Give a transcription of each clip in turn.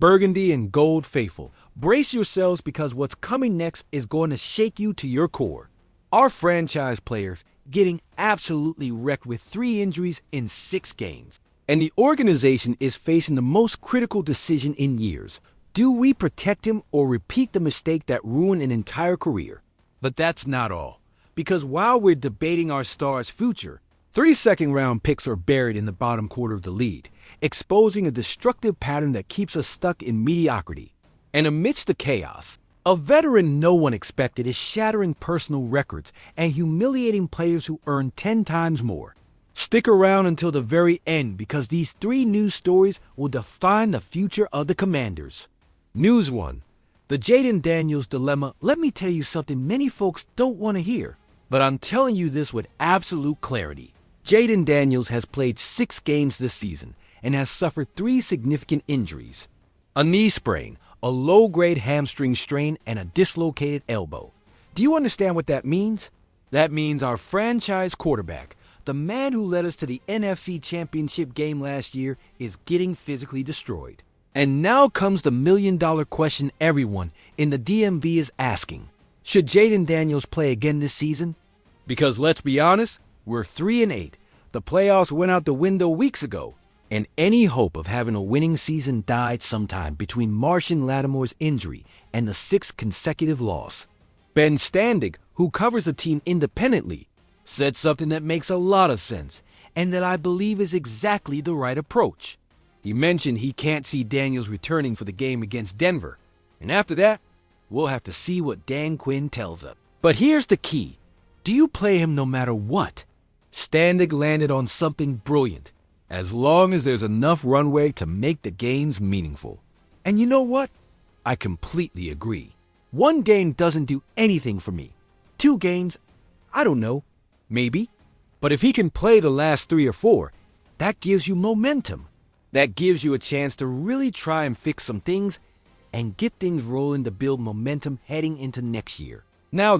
Burgundy and gold faithful, brace yourselves because what's coming next is going to shake you to your core. Our franchise players getting absolutely wrecked with 3 injuries in 6 games. And the organization is facing the most critical decision in years. Do we protect him or repeat the mistake that ruined an entire career? But that's not all. Because while we're debating our star's future, 3 second-round picks are buried in the bottom quarter of the lead, exposing a destructive pattern that keeps us stuck in mediocrity. And amidst the chaos, a veteran no one expected is shattering personal records and humiliating players who earn 10 times more. Stick around until the very end because these 3 news stories will define the future of the Commanders. News 1. The Jayden Daniels dilemma. Let me tell you something many folks don't want to hear, but I'm telling you this with absolute clarity. Jayden Daniels has played 6 games this season and has suffered 3 significant injuries. A knee sprain, a low-grade hamstring strain, and a dislocated elbow. Do you understand what that means? That means our franchise quarterback, the man who led us to the NFC Championship game last year, is getting physically destroyed. And now comes the million-dollar question everyone in the DMV is asking. Should Jayden Daniels play again this season? Because let's be honest, we're 3-8. The playoffs went out the window weeks ago, and any hope of having a winning season died sometime between Marshon Lattimore's injury and the 6th consecutive loss. Ben Standig, who covers the team independently, said something that makes a lot of sense and that I believe is exactly the right approach. He mentioned he can't see Daniels returning for the game against Denver, and after that, we'll have to see what Dan Quinn tells us. But here's the key. Do you play him no matter what? Standig landed on something brilliant, as long as there's enough runway to make the games meaningful. And you know what? I completely agree. 1 game doesn't do anything for me. 2 games, I don't know, maybe. But if he can play the last 3 or 4, that gives you momentum. That gives you a chance to really try and fix some things and get things rolling to build momentum heading into next year. Now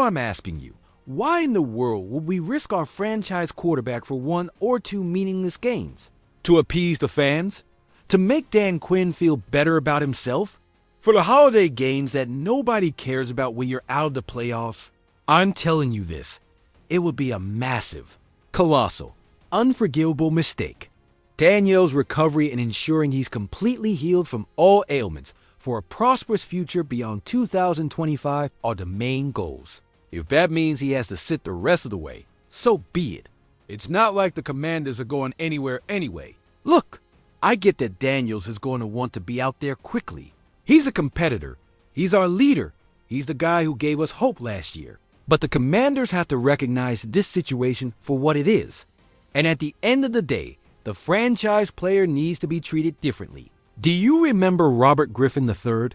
I'm asking you, why in the world would we risk our franchise quarterback for 1 or 2 meaningless games? To appease the fans? To make Dan Quinn feel better about himself? For the holiday games that nobody cares about when you're out of the playoffs? I'm telling you this, it would be a massive, colossal, unforgivable mistake. Daniels' recovery and ensuring he's completely healed from all ailments for a prosperous future beyond 2025 are the main goals. If that means he has to sit the rest of the way, so be it. It's not like the Commanders are going anywhere anyway. Look, I get that Daniels is going to want to be out there quickly. He's a competitor. He's our leader. He's the guy who gave us hope last year. But the Commanders have to recognize this situation for what it is. And at the end of the day, the franchise player needs to be treated differently. Do you remember Robert Griffin III?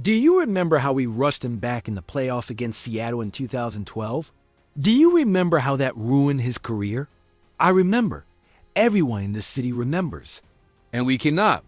Do you remember how we rushed him back in the playoffs against Seattle in 2012? Do you remember how that ruined his career? I remember. Everyone in this city remembers. And we cannot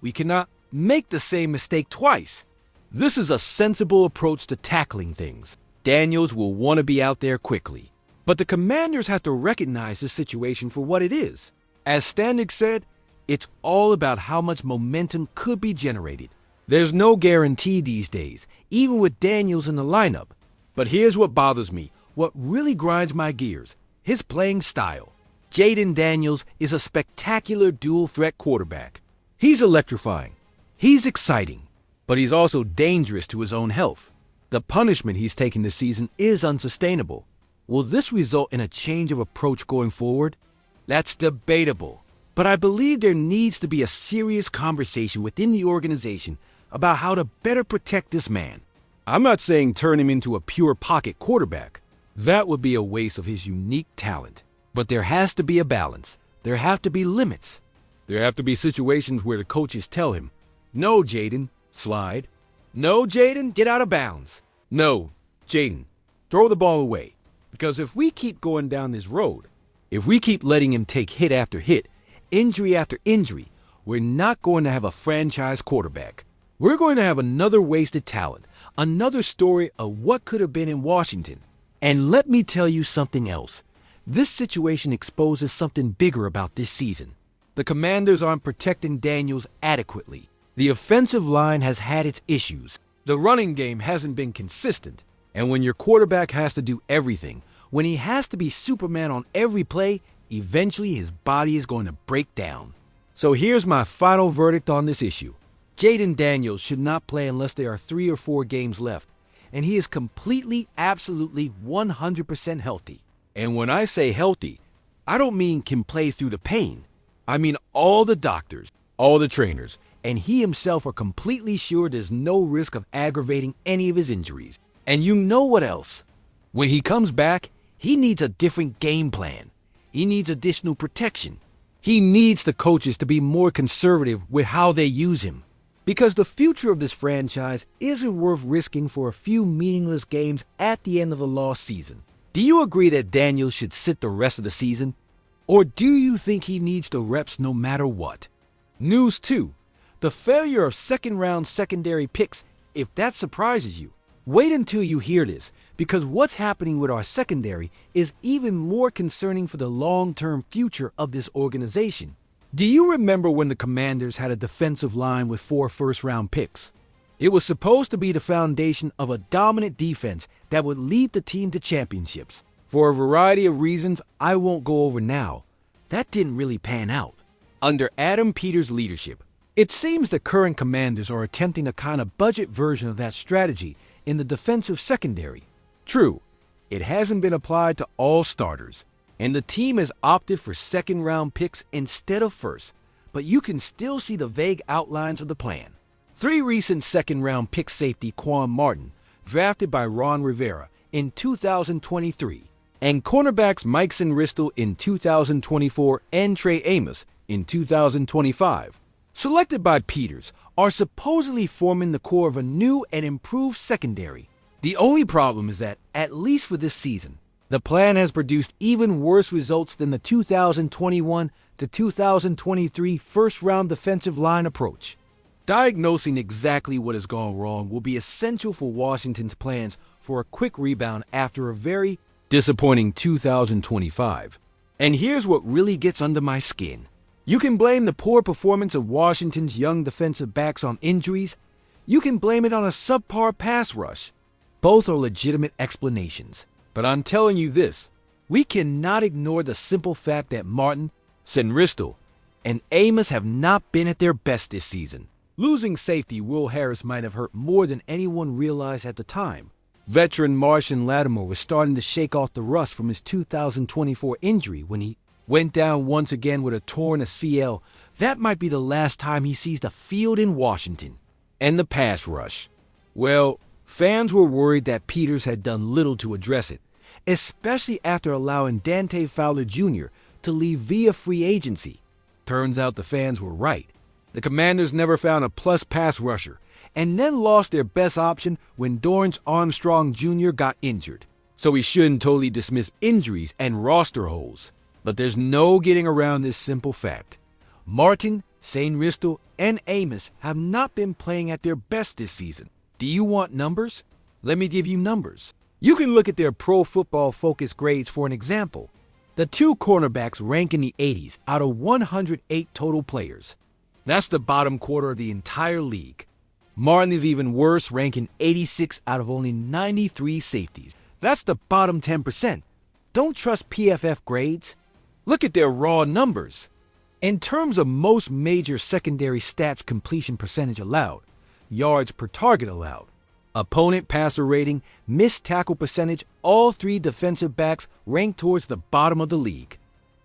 make the same mistake twice. This is a sensible approach to tackling things. Daniels will want to be out there quickly. But the Commanders have to recognize the situation for what it is. As Standig said, it's all about how much momentum could be generated. There's no guarantee these days, even with Daniels in the lineup. But here's what bothers me, what really grinds my gears, his playing style. Jayden Daniels is a spectacular dual-threat quarterback. He's electrifying. He's exciting. But he's also dangerous to his own health. The punishment he's taken this season is unsustainable. Will this result in a change of approach going forward? That's debatable. But I believe there needs to be a serious conversation within the organization about how to better protect this man. I'm not saying turn him into a pure pocket quarterback. That would be a waste of his unique talent. But there has to be a balance. There have to be limits. There have to be situations where the coaches tell him, "No, Jayden, slide. No, Jayden, get out of bounds. No, Jayden, throw the ball away." Because if we keep going down this road, if we keep letting him take hit after hit, injury after injury, we're not going to have a franchise quarterback. We're going to have another wasted talent, another story of what could have been in Washington. And let me tell you something else. This situation exposes something bigger about this season. The Commanders aren't protecting Daniels adequately. The offensive line has had its issues. The running game hasn't been consistent. And when your quarterback has to do everything, when he has to be Superman on every play, eventually his body is going to break down. So here's my final verdict on this issue. Jayden Daniels should not play unless there are 3 or 4 games left, and he is completely, absolutely 100% healthy. And when I say healthy, I don't mean can play through the pain. I mean all the doctors, all the trainers, and he himself are completely sure there's no risk of aggravating any of his injuries. And you know what else? When he comes back, he needs a different game plan. He needs additional protection. He needs the coaches to be more conservative with how they use him. Because the future of this franchise isn't worth risking for a few meaningless games at the end of a lost season. Do you agree that Daniels should sit the rest of the season? Or do you think he needs the reps no matter what? News 2. The failure of second-round secondary picks, if that surprises you. Wait until you hear this, because what's happening with our secondary is even more concerning for the long-term future of this organization. Do you remember when the Commanders had a defensive line with 4 first-round picks? It was supposed to be the foundation of a dominant defense that would lead the team to championships. For a variety of reasons I won't go over now, that didn't really pan out. Under Adam Peters' leadership, it seems the current Commanders are attempting a kind of budget version of that strategy in the defensive secondary. True, it hasn't been applied to all starters, and the team has opted for second-round picks instead of first, but you can still see the vague outlines of the plan. 3 recent second-round pick safety Quan Martin, drafted by Ron Rivera in 2023, and cornerbacks Mike Sinristal in 2024 and Trey Amos in 2025, selected by Peters, are supposedly forming the core of a new and improved secondary. The only problem is that, at least for this season, the plan has produced even worse results than the 2021 to 2023 first-round defensive line approach. Diagnosing exactly what has gone wrong will be essential for Washington's plans for a quick rebound after a very disappointing 2025. And here's what really gets under my skin. You can blame the poor performance of Washington's young defensive backs on injuries. You can blame it on a subpar pass rush. Both are legitimate explanations. But I'm telling you this, we cannot ignore the simple fact that Martin, Sinristal, and Amos have not been at their best this season. Losing safety Will Harris might have hurt more than anyone realized at the time. Veteran Marshon Lattimore was starting to shake off the rust from his 2024 injury when he went down once again with a torn ACL. That might be the last time he sees the field in Washington. And the pass rush. Well, fans were worried that Peters had done little to address it, especially after allowing Dante Fowler Jr. to leave via free agency. Turns out the fans were right. The Commanders never found a plus pass rusher, and then lost their best option when Dorrance Armstrong Jr. got injured. So we shouldn't totally dismiss injuries and roster holes. But there's no getting around this simple fact. Martin, Sinristal, and Amos have not been playing at their best this season. Do you want numbers? Let me give you numbers. You can look at their Pro Football Focus grades for an example. The 2 cornerbacks rank in the 80s out of 108 total players. That's the bottom quarter of the entire league. Martin is even worse, ranking 86 out of only 93 safeties. That's the bottom 10%. Don't trust PFF grades. Look at their raw numbers. In terms of most major secondary stats, completion percentage allowed, yards per target allowed, opponent passer rating, missed tackle percentage, all 3 defensive backs rank towards the bottom of the league.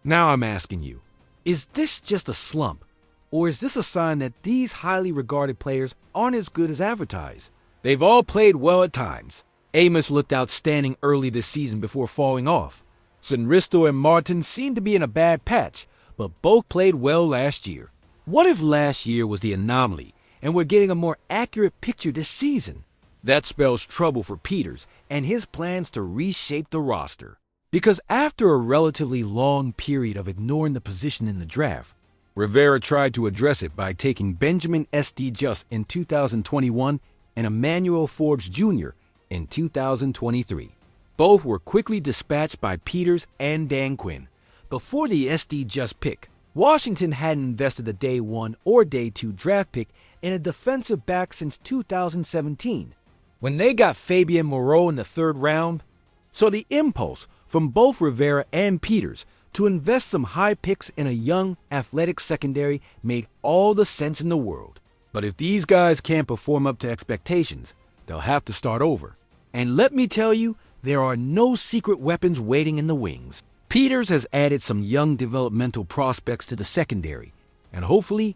Now I'm asking you, is this just a slump? Or is this a sign that these highly regarded players aren't as good as advertised? They've all played well at times. Amos looked outstanding early this season before falling off. Sinristal and Martin seemed to be in a bad patch, but both played well last year. What if last year was the anomaly and we're getting a more accurate picture this season? That spells trouble for Peters and his plans to reshape the roster. Because after a relatively long period of ignoring the position in the draft, Rivera tried to address it by taking Benjamin S.D. Just in 2021 and Emmanuel Forbes Jr. in 2023. Both were quickly dispatched by Peters and Dan Quinn. Before the S.D. Just pick, Washington hadn't invested a day 1 or day 2 draft pick in a defensive back since 2017, when they got Fabian Moreau in the third round. So the impulse from both Rivera and Peters to invest some high picks in a young, athletic secondary made all the sense in the world. But if these guys can't perform up to expectations, they'll have to start over. And let me tell you, there are no secret weapons waiting in the wings. Peters has added some young developmental prospects to the secondary, and hopefully,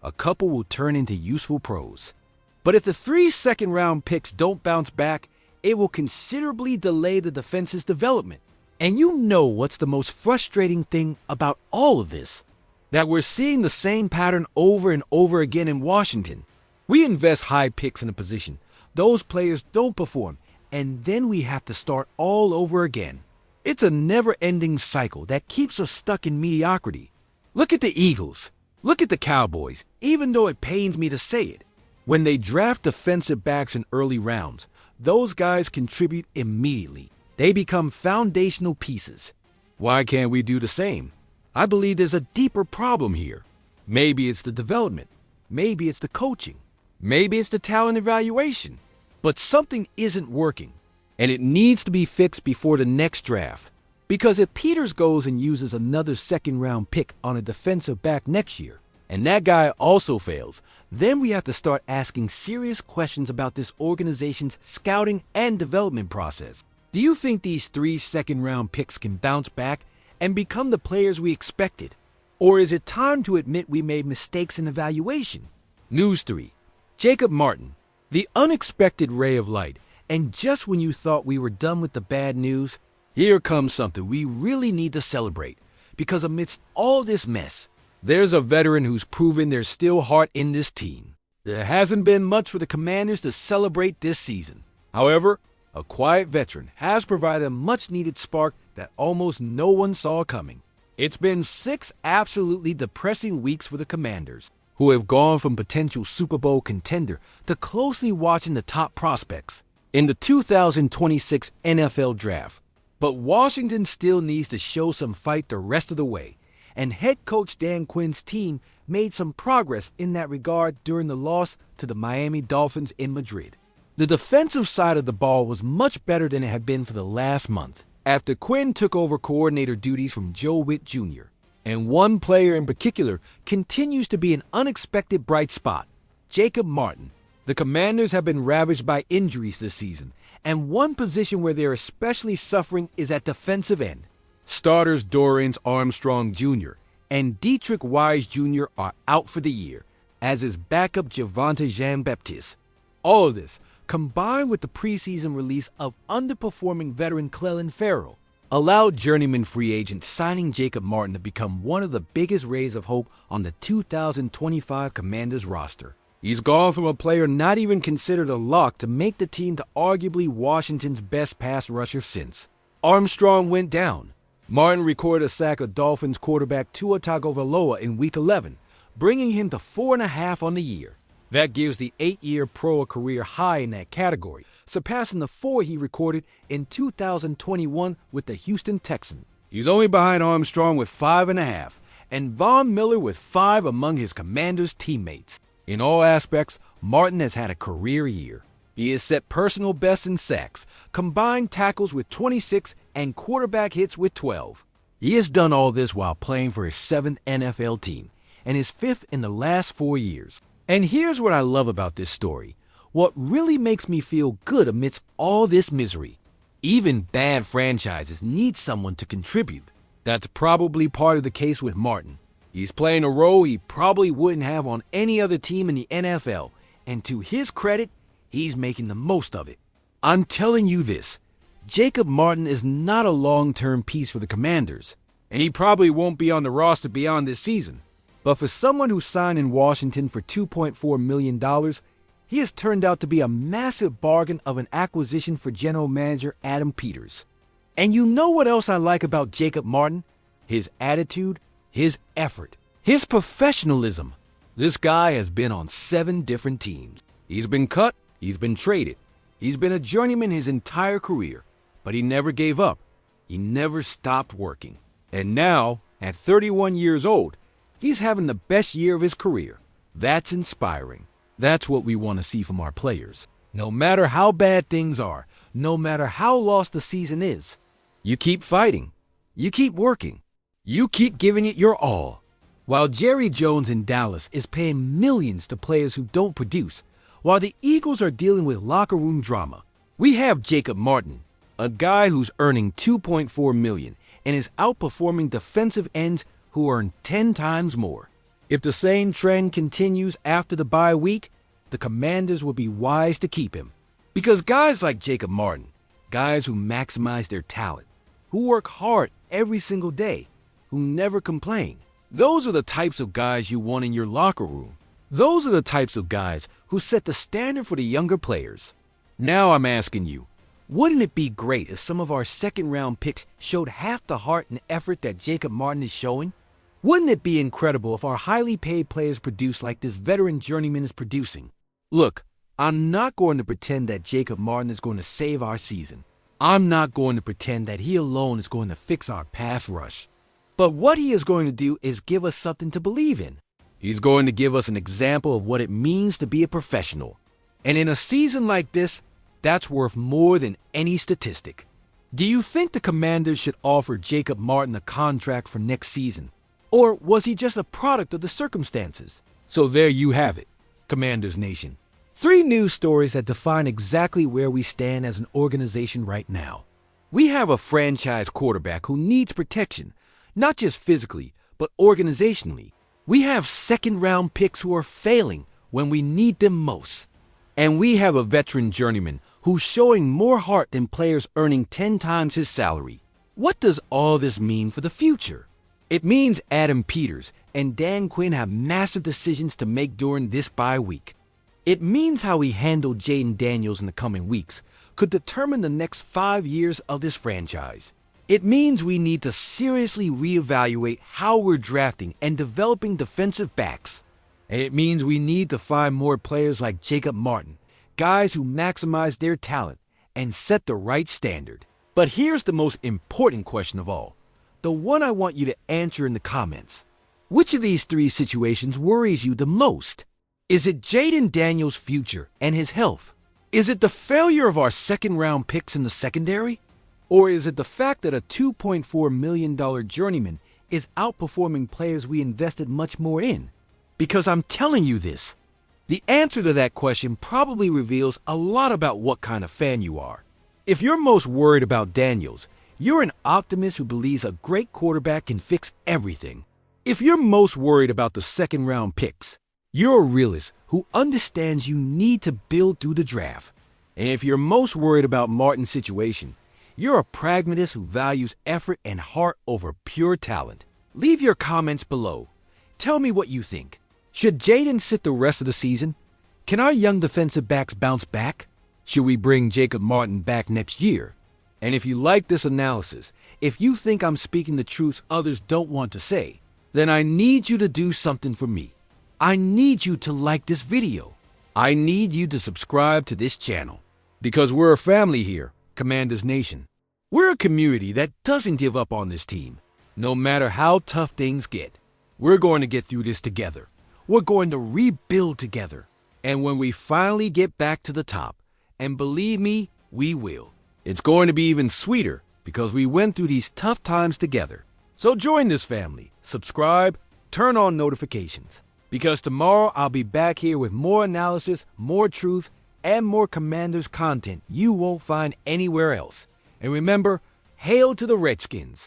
a couple will turn into useful pros. But if the 3 second-round picks don't bounce back, it will considerably delay the defense's development. And you know what's the most frustrating thing about all of this? That we're seeing the same pattern over and over again in Washington. We invest high picks in a position, those players don't perform, and then we have to start all over again. It's a never-ending cycle that keeps us stuck in mediocrity. Look at the Eagles. Look at the Cowboys, even though it pains me to say it. When they draft defensive backs in early rounds, those guys contribute immediately. They become foundational pieces. Why can't we do the same? I believe there's a deeper problem here. Maybe it's the development. Maybe it's the coaching. Maybe it's the talent evaluation. But something isn't working, and it needs to be fixed before the next draft. Because if Peters goes and uses another second-round pick on a defensive back next year, and that guy also fails, then we have to start asking serious questions about this organization's scouting and development process. Do you think these 3 second-round picks can bounce back and become the players we expected? Or is it time to admit we made mistakes in evaluation? News 3. Jacob Martin, the unexpected ray of light. And just when you thought we were done with the bad news, here comes something we really need to celebrate. Because amidst all this mess, there's a veteran who's proven there's still heart in this team. There hasn't been much for the Commanders to celebrate this season. However, a quiet veteran has provided a much-needed spark that almost no one saw coming. It's been 6 absolutely depressing weeks for the Commanders, who have gone from potential Super Bowl contender to closely watching the top prospects in the 2026 NFL Draft. But Washington still needs to show some fight the rest of the way, and head coach Dan Quinn's team made some progress in that regard during the loss to the Miami Dolphins in Madrid. The defensive side of the ball was much better than it had been for the last month, after Quinn took over coordinator duties from Joe Witt Jr., and one player in particular continues to be an unexpected bright spot, Jacob Martin. The Commanders have been ravaged by injuries this season, and one position where they're especially suffering is at defensive end. Starters Dorrance Armstrong Jr. and Dietrich Wise Jr. are out for the year, as is backup Javonte Jean-Baptiste. All of this, combined with the preseason release of underperforming veteran Clelin Ferrell, allowed journeyman free agent signing Jacob Martin to become one of the biggest rays of hope on the 2025 Commanders roster. He's gone from a player not even considered a lock to make the team to arguably Washington's best pass rusher since Armstrong went down. Martin recorded a sack of Dolphins quarterback Tua Tagovailoa in Week 11, bringing him to 4.5 on the year. That gives the 8-year pro a career high in that category, surpassing the 4 he recorded in 2021 with the Houston Texans. He's only behind Armstrong with 5.5, and Von Miller with 5 among his Commanders teammates. In all aspects, Martin has had a career year. He has set personal bests in sacks, combined tackles with 26, and quarterback hits with 12. He has done all this while playing for his 7th NFL team, and his 5th in the last 4 years. And here's what I love about this story. What really makes me feel good amidst all this misery. Even bad franchises need someone to contribute. That's probably part of the case with Martin. He's playing a role he probably wouldn't have on any other team in the NFL, and to his credit, he's making the most of it. I'm telling you this, Jacob Martin is not a long-term piece for the Commanders, and he probably won't be on the roster beyond this season. But for someone who signed in Washington for $2.4 million, he has turned out to be a massive bargain of an acquisition for general manager Adam Peters. And you know what else I like about Jacob Martin? His attitude, his effort, his professionalism. This guy has been on 7 different teams. He's been cut, he's been traded. He's been a journeyman his entire career, but he never gave up. He never stopped working. And now, at 31 years old, he's having the best year of his career. That's inspiring. That's what we want to see from our players. No matter how bad things are, no matter how lost the season is, you keep fighting, you keep working, you keep giving it your all. While Jerry Jones in Dallas is paying millions to players who don't produce, while the Eagles are dealing with locker room drama, we have Jacob Martin, a guy who's earning $2.4 million and is outperforming defensive ends who earn 10 times more. If the same trend continues after the bye week, the Commanders will be wise to keep him. Because guys like Jacob Martin, guys who maximize their talent, who work hard every single day, who never complain, those are the types of guys you want in your locker room. Those are the types of guys who set the standard for the younger players. Now I'm asking you, wouldn't it be great if some of our second-round picks showed half the heart and effort that Jacob Martin is showing? Wouldn't it be incredible if our highly paid players produced like this veteran journeyman is producing? Look, I'm not going to pretend that Jacob Martin is going to save our season. I'm not going to pretend that he alone is going to fix our pass rush. But what he is going to do is give us something to believe in. He's going to give us an example of what it means to be a professional. And in a season like this, that's worth more than any statistic. Do you think the Commanders should offer Jacob Martin a contract for next season? Or was he just a product of the circumstances? So there you have it, Commanders Nation. 3 news stories that define exactly where we stand as an organization right now. We have a franchise quarterback who needs protection, not just physically, but organizationally. We have second-round picks who are failing when we need them most. And we have a veteran journeyman who's showing more heart than players earning 10 times his salary. What does all this mean for the future? It means Adam Peters and Dan Quinn have massive decisions to make during this bye week. It means how we handle Jayden Daniels in the coming weeks could determine the next 5 years of this franchise. It means we need to seriously reevaluate how we're drafting and developing defensive backs. And it means we need to find more players like Jacob Martin, guys who maximize their talent and set the right standard. But here's the most important question of all, the one I want you to answer in the comments. Which of these 3 situations worries you the most? Is it Jayden Daniels' future and his health? Is it the failure of our second-round picks in the secondary? Or is it the fact that a $2.4 million journeyman is outperforming players we invested much more in? Because I'm telling you this, the answer to that question probably reveals a lot about what kind of fan you are. If you're most worried about Daniels, you're an optimist who believes a great quarterback can fix everything. If you're most worried about the second-round picks, you're a realist who understands you need to build through the draft. And if you're most worried about Martin's situation, you're a pragmatist who values effort and heart over pure talent. Leave your comments below. Tell me what you think. Should Jayden sit the rest of the season? Can our young defensive backs bounce back? Should we bring Jacob Martin back next year? And if you like this analysis, if you think I'm speaking the truth others don't want to say, then I need you to do something for me. I need you to like this video. I need you to subscribe to this channel. Because we're a family here, Commanders Nation. We're a community that doesn't give up on this team. No matter how tough things get, we're going to get through this together. We're going to rebuild together. And when we finally get back to the top, and believe me, we will, it's going to be even sweeter because we went through these tough times together. So join this family, subscribe, turn on notifications. Because tomorrow I'll be back here with more analysis, more truth, and more Commanders content you won't find anywhere else. And remember, hail to the Redskins.